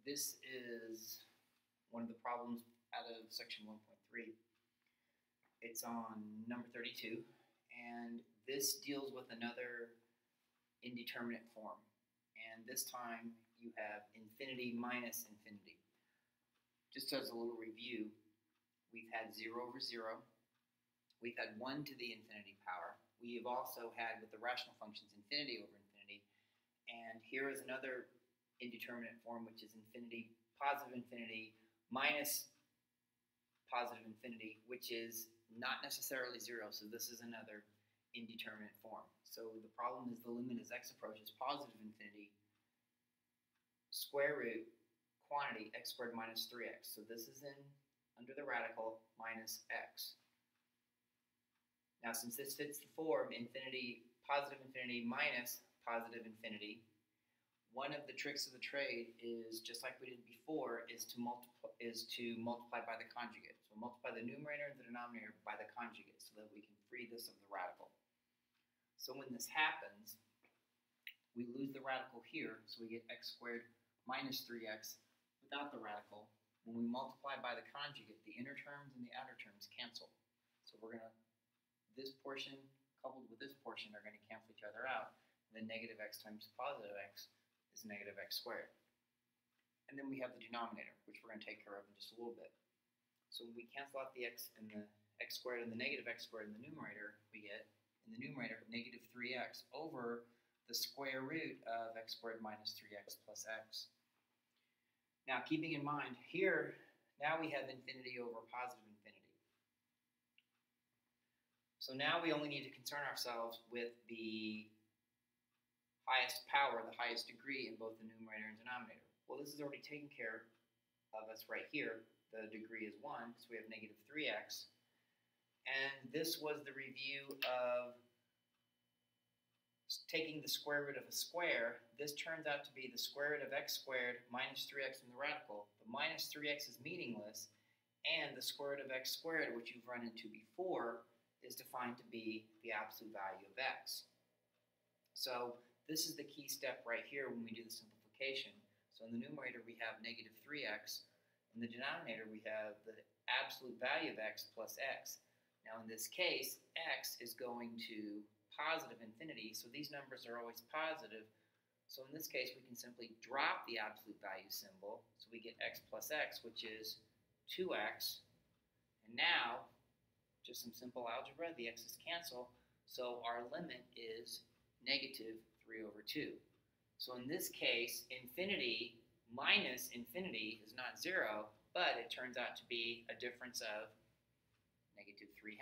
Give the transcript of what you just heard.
This is one of the problems out of section 1.3. It's on number 32, and this deals with another indeterminate form. And this time you have infinity minus infinity. Just as a little review, we've had 0 over 0. We've had 1 to the infinity power. We have also had, with the rational functions, infinity over infinity. And here is another indeterminate form, which is positive infinity minus positive infinity, which is not necessarily 0. So this is another indeterminate form. So the problem is the limit as x approaches positive infinity, square root quantity x squared minus 3x. So this is under the radical minus x. Now, since this fits the form positive infinity minus positive infinity, one of the tricks of the trade is, just like we did before, is to multiply by the conjugate. So multiply the numerator and the denominator by the conjugate so that we can free this of the radical. So when this happens, we lose the radical here, so we get x squared minus 3x without the radical. When we multiply by the conjugate, the inner terms and the outer terms cancel. So this portion coupled with this portion are going to cancel each other out. And then negative x times positive x is negative x squared. And then we have the denominator, which we're going to take care of in just a little bit. So when we cancel out the x and the x squared and the negative x squared in the numerator, we get in the numerator negative 3x over the square root of x squared minus 3x plus x. Now, keeping in mind here, now we have infinity over positive infinity. So now we only need to concern ourselves with the highest power, the highest degree in both the numerator and denominator. Well, this is already taken care of us right here. The degree is 1, so we have negative 3x. And this was the review of taking the square root of a square. This turns out to be the square root of x squared minus 3x in the radical. The minus 3x is meaningless, and the square root of x squared, which you've run into before, is defined to be the absolute value of x. So this is the key step right here when we do the simplification. So in the numerator we have negative 3x. In the denominator we have the absolute value of x plus x. Now in this case, x is going to positive infinity, so these numbers are always positive. So in this case we can simply drop the absolute value symbol. So we get x plus x, which is 2x. And now, just some simple algebra, the x's cancel, so our limit is negative 3 over 2. So in this case, infinity minus infinity is not 0, but it turns out to be a difference of negative 3/2.